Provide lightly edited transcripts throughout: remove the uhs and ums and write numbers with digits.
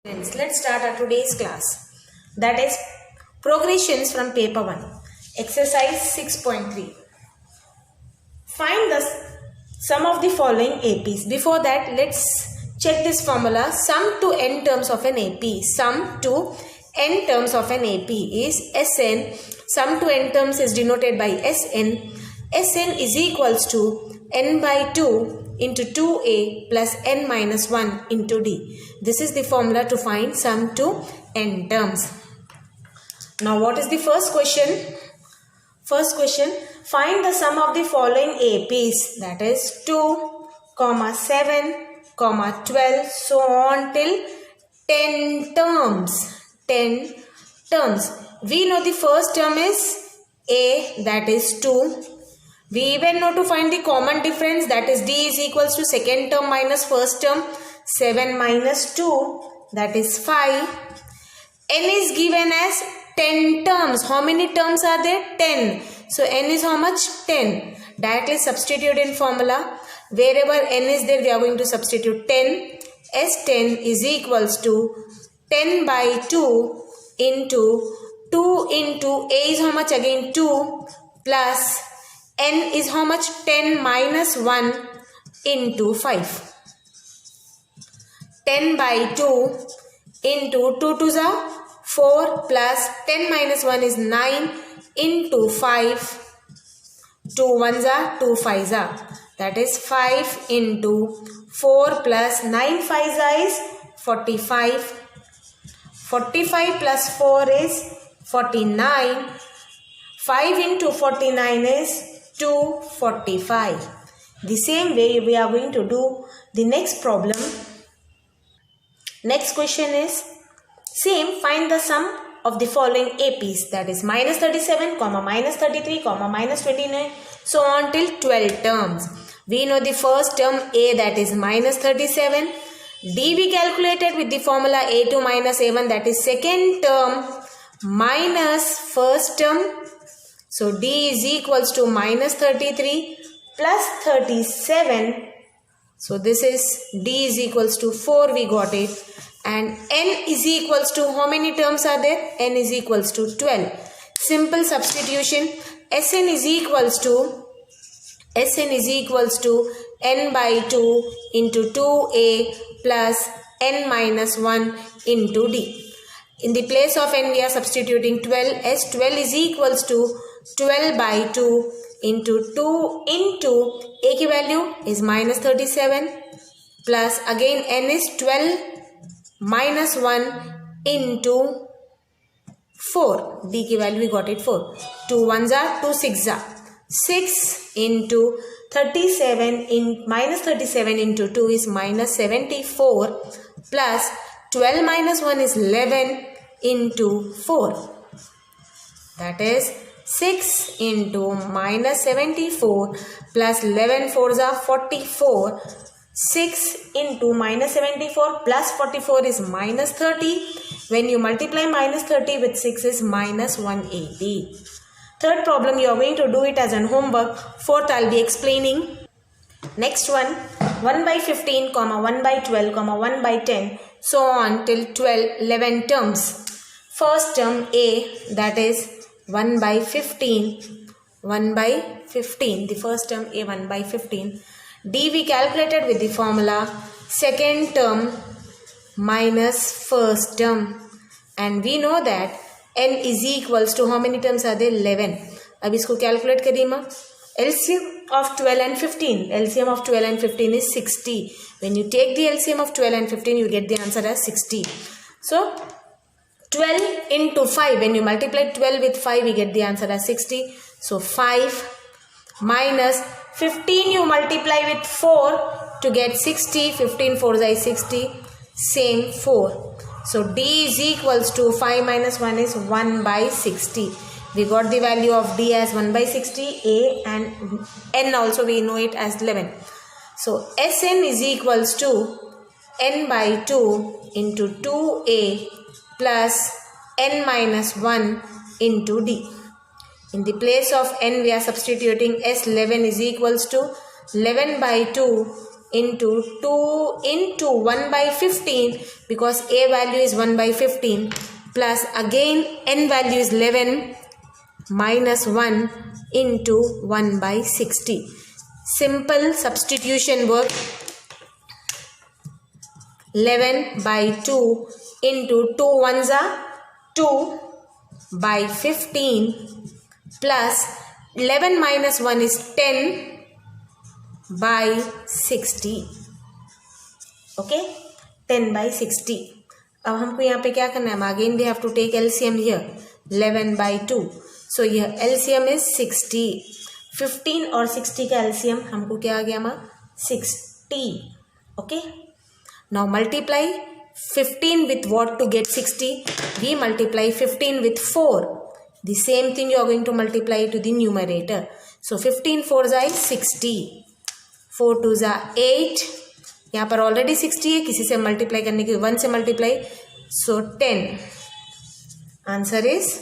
Friends, let's start our today's class, that is progressions from paper 1, exercise 6.3. Find the sum of the following APs. Before that, let's check this formula. Sum to n terms of an AP. Sum to n terms of an AP is Sn. Sum to n terms is denoted by Sn. Sn is equals to n by 2 into 2a plus n minus 1 into d. This is the formula to find sum to n terms. Now what is the first question? First question, find the sum of the following APs, that is 2, 7, 12, so on till 10 terms. 10 terms. We know the first term is a, that is 2. We even know to find the common difference, that is d is equals to second term minus first term. 7 minus 2, that is 5. N is given as 10 terms. How many terms are there? 10. So n is how much? 10. Directly substitute in formula. Wherever n is there, we are going to substitute 10. S10 is equals to 10 by 2 into 2 into a is how much again? 2 plus n is how much? 10 minus 1 into 5. 10 by 2 into 2 2s are 4 plus 10 minus 1 is 9 into 5. 2 1s are 2 5s are. That is 5 into 4 plus 9 5s are is 45. 45 plus 4 is 49. 5 into 49 is 245. The same way we are going to do the next problem. Next question is same, find the sum of the following APs, that is minus 37, minus 33, minus 29, so on till 12 terms. We know the first term a, that is minus 37. D we calculated with the formula a2 minus a1, that is second term minus first term. So d is equals to minus 33 plus 37. So this is d is equals to 4, we got it. And n is equals to how many terms are there? N is equals to 12. Simple substitution. Sn is equals to n by 2 into 2a plus n minus 1 into d. In the place of n we are substituting 12. S12 is equals to 12 by 2 into 2 into a ki value is minus 37 plus again n is 12 minus 1 into 4. D ki value we got it 4. 2 1s are 2 6s are. 6 into 37 in minus 37 into 2 is minus 74 plus 12 minus 1 is 11 into 4. That is 6 into minus 74 plus 11 4s are 44. 6 into minus 74 plus 44 is minus 30. When you multiply minus 30 with 6 is minus 180. Third problem you are going to do it as an homework. Fourth I will be explaining. Next one, 1 by 15, 1 by 12, 1 by 10, so on till 11 terms. First term a, that is 1 by 15. 1 by 15. The first term a, 1 by 15. D we calculated with the formula second term minus first term. And we know that n is equals to how many terms are there? 11. अब इसको calculate करिए माँ. LCM of 12 and 15. LCM of 12 and 15 is 60. When you take the LCM of 12 and 15, you get the answer as 60. So 12 into 5. When you multiply 12 with 5, we get the answer as 60. So 5 minus 15 you multiply with 4 to get 60. 15 4 is 60. Same 4. So D is equals to 5 minus 1 is 1 by 60. We got the value of D as 1 by 60. A and N also we know it as 11. So Sn is equals to n by 2 into 2a plus n minus 1 into d. In the place of n we are substituting S11 is equals to 11 by 2 into 2 into 1 by 15 because a value is 1 by 15 plus again n value is 11 minus 1 into 1 by 60. Simple substitution work. 11 by 2 into 2 ones are 2 by 15 plus 11 minus 1 is 10 by 60. Okay, 10 by 60. अब हमको यहाँ पे क्या करना है? Again we have to take LCM here. 11 by 2. So here LCM is 60. 15 और 60 का LCM हमको क्या आ गया? 60. Okay. Now multiply 15 with what to get 60? We multiply 15 with 4. The same thing you are going to multiply to the numerator. So 15 4s are 60. 4 2s are 8. यहाँ पर already 60 है, किसी से मल्टीप्लाई करने की 1 से multiply. So 10. Answer is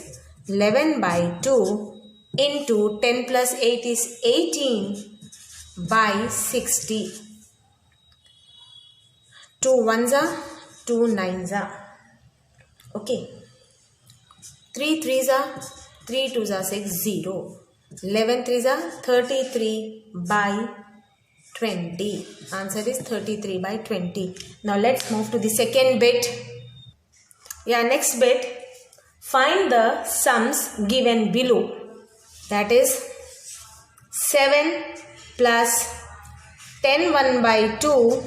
11 by 2 into 10 plus 8 is 18 by 60. 2 1s are 2 9s are. Okay. 3 3s are 3 2s are 6 0. 11 3s are 33 by 20. Answer is 33 by 20. Now let's move to the second bit. Yeah, next bit. Find the sums given below. That is 7 plus 10 1 by 2.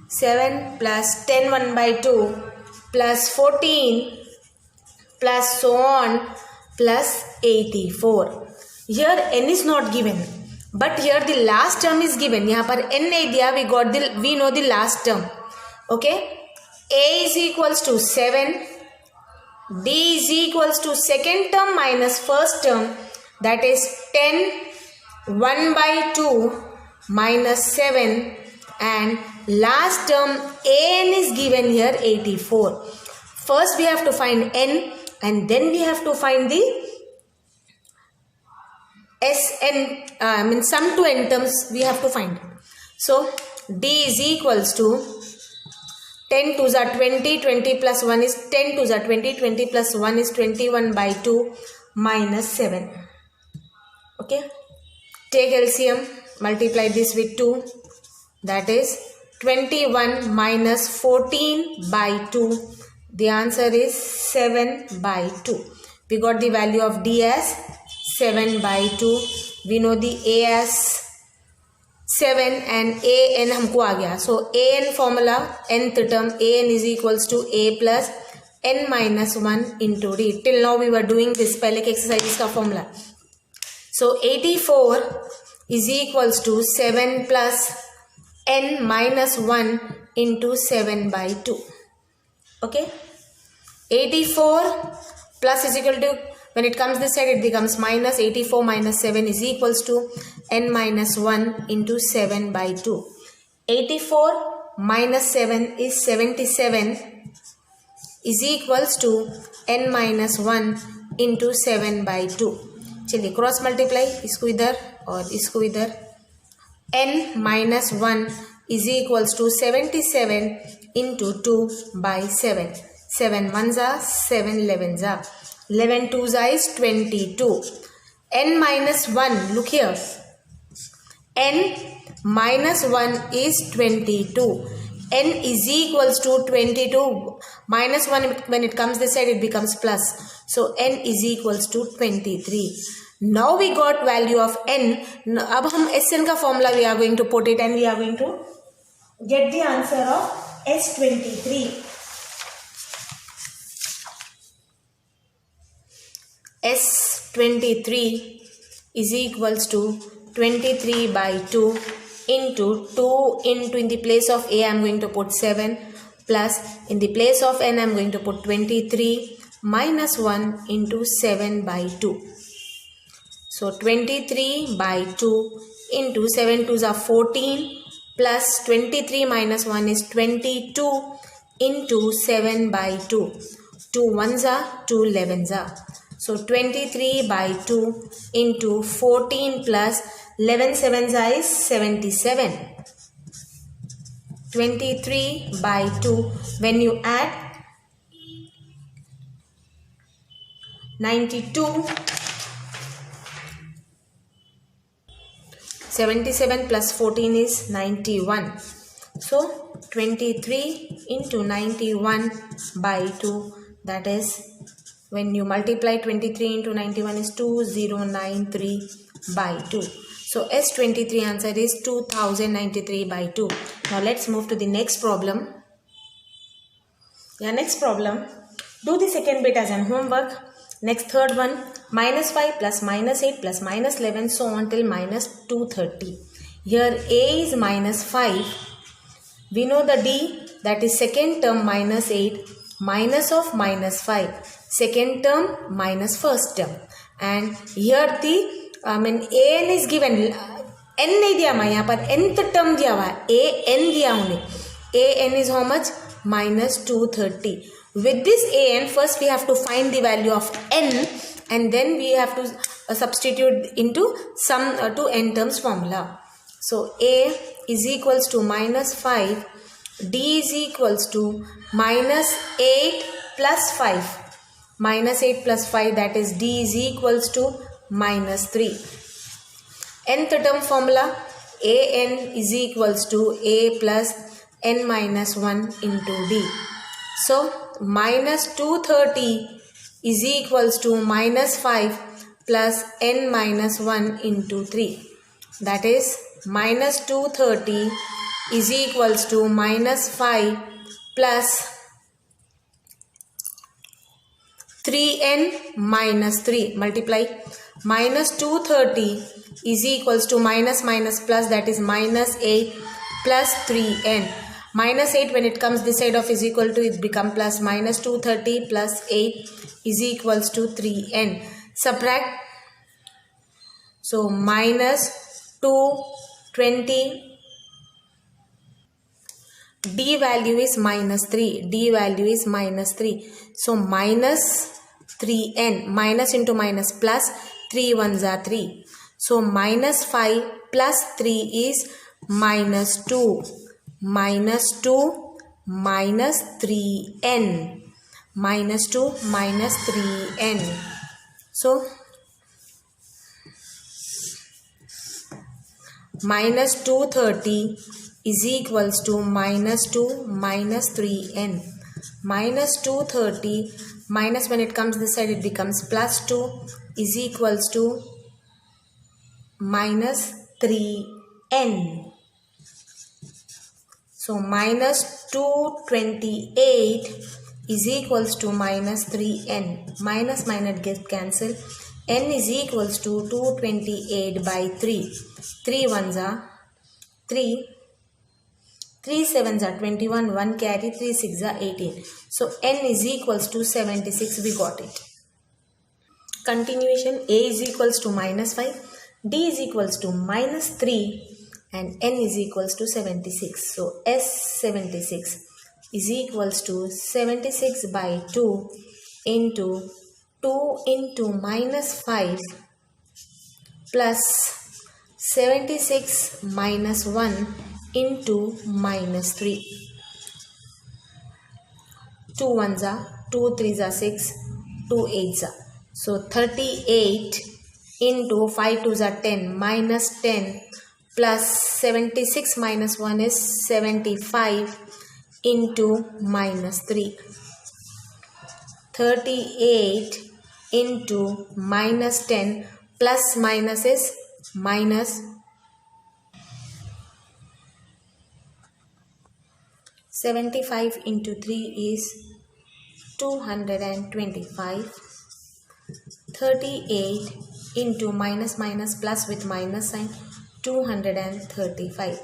7 plus 10 1 by 2 plus 14 plus so on plus 84. Here n is not given. But here the last term is given. यहाँ पर n नहीं दिया. We know the last term. Okay. A is equals to 7. D is equals to second term minus first term. That is 10 1 by 2 minus 7. And last term an is given here 84. First we have to find n and then we have to find the Sn, sum to n terms we have to find. So D is equals to 10 2s are 20, 20 plus 1 is 10 2s are 20, 20 plus 1 is 21 by 2 minus 7. Okay. Take LCM, multiply this with 2. That is 21 minus 14 by 2. The answer is 7 by 2. We got the value of D as 7 by 2. We know the A as 7 and an हमको आ गया. So an formula, nth term an is equals to a plus n minus 1 into d. Till now we were doing this पहले के exercises का formula. So 84 is equals to 7 plus n minus 1 into 7 by 2. Okay. 84 plus is equal to, when it comes this side it becomes minus. 84 minus 7 is equals to n minus 1 into 7 by 2. 84 minus 7 is 77 is equals to n minus 1 into 7 by 2. चलिए cross multiply, इसको इधर और इसको इधर. n minus 1 is equals to 77 into 2 by 7. 7 1s are 7 11s are. 11 2s are is 22. n minus 1, look here. n minus 1 is 22. n is equals to 22. Minus 1, when it comes this side, it becomes plus. So n is equals to 23. Now we got value of n. अब हम Sn का formula we are going to put it and we are going to get the answer of S23. S23 is equals to 23 by 2 into 2 into, in the place of A I am going to put 7 plus in the place of N I am going to put 23 minus 1 into 7 by 2. So 23 by 2 into 7 2s are 14 plus 23 minus 1 is 22 into 7 by 2. 2 1s are 2 11s are. So 23 by 2 into 14 plus 11 7s are is 77. 23 by 2. When you add 92, 77 plus 14 is 91. So 23 into 91 by 2, that is, when you multiply 23 into 91 is 2093 by 2. So S23 answer is 2093 by 2. Now let's move to the next problem. Next problem. Do the second bit as an homework. Next, third one, minus 5 plus minus 8 plus minus 11, so on till minus 230. Here A is minus 5. We know the D, that is second term minus 8 minus of minus 5. Second term minus first term. And here the an is given. N नहीं दिया मैं यहाँ पर nth term दिया हुआ है. an दिया उन्हें. an is how much? Minus 230. With this an, first we have to find the value of n, and then we have to substitute into some to n terms formula. So a is equals to minus 5, d is equals to minus 8 plus 5. Minus 8 plus 5, that is d is equals to minus 3. Nth term formula, an is equals to a plus n minus 1 into d. So minus 230 is equals to minus 5 plus n minus 1 into 3. That is, minus 230 is equals to minus 5 plus 3n minus 3. Multiply. Minus 230 is equals to minus minus plus, that is minus 8 plus 3n. Minus 8 when it comes this side of is equal to, it become plus. Minus 230 plus 8 is equals to 3n. Subtract. So minus 220. D value is minus 3. D value is minus 3. So minus 3n. Minus into minus plus. 3 ones are 3. So minus 5 plus 3 is minus 2. Minus 2 minus 3n. Minus 2 minus 3n. So minus 230 is equals to minus 2 minus 3n. Minus 230 minus, when it comes this side it becomes plus 2, is equals to minus 3n. So minus 228 is equals to minus 3n. Minus minus get cancel. N is equals to 228 by 3. 3 ones are 3. 3 sevens are 21. 1 carry. 3 6 are 18. So n is equals to 76. We got it. Continuation. A is equals to minus 5. D is equals to minus 3. And n is equals to 76. So S76 is equals to 76 by 2 into 2 into minus 5 plus 76 minus 1 into minus 3. 2 ones are 2 threes are 6, 2 eights are. So 38 into 5 twos are 10 minus 10 plus 76 minus 1 is 75 into minus 3. 38 into minus 10 plus minus is minus 75 into 3 is 225. 38 into minus minus plus with minus sign 235.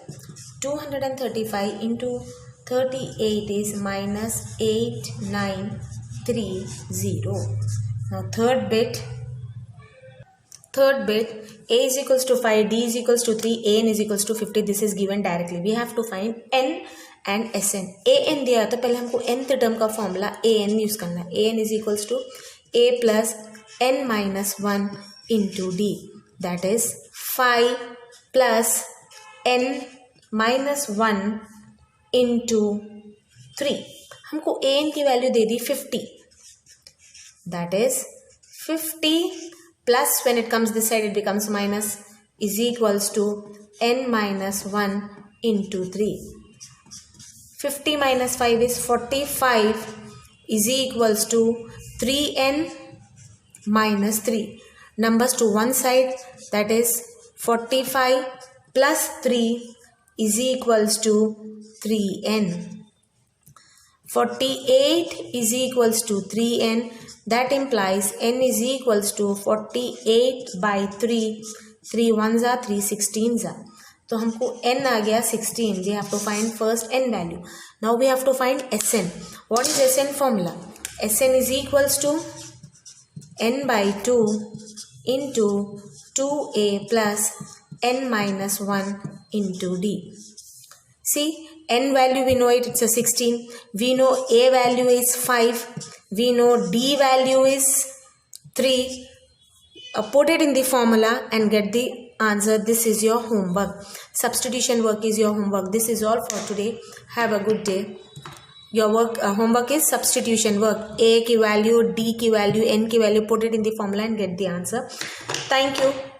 235 into 38 is minus 8930. Now third bit a is equals to 5, d is equals to 3, an is equals to 50. This is given directly. We have to find n and sn. an दिया तो पहले हमको nth term का formula an use करना है. an is equals to a plus n minus 1 into d. That is 5 plus n minus 1 into 3. हमको an की value they the 50. That is 50 plus when it comes this side it becomes minus is equals to n minus 1 into 3. 50 minus 5 is 45 is equals to 3n minus 3. Numbers to one side, that is 45 plus 3 is equals to 3n. 48 is equals to 3n. That implies n is equals to 48 by 3. 3 ones are 3 16s are. तो हमको n आ गया 16. We have to find first n value. Now we have to find Sn. What is Sn formula? Sn is equals to n by 2 into 2a plus n minus 1 into d. See, n value we know it's a 16. We know a value is 5. We know d value is 3. Put it in the formula and get the answer. This is your homework. Substitution work is your homework. This is all for today. Have a good day. Your homework is substitution work. A की value, d की value, n की value, put it in the formula and get the answer. Thank you.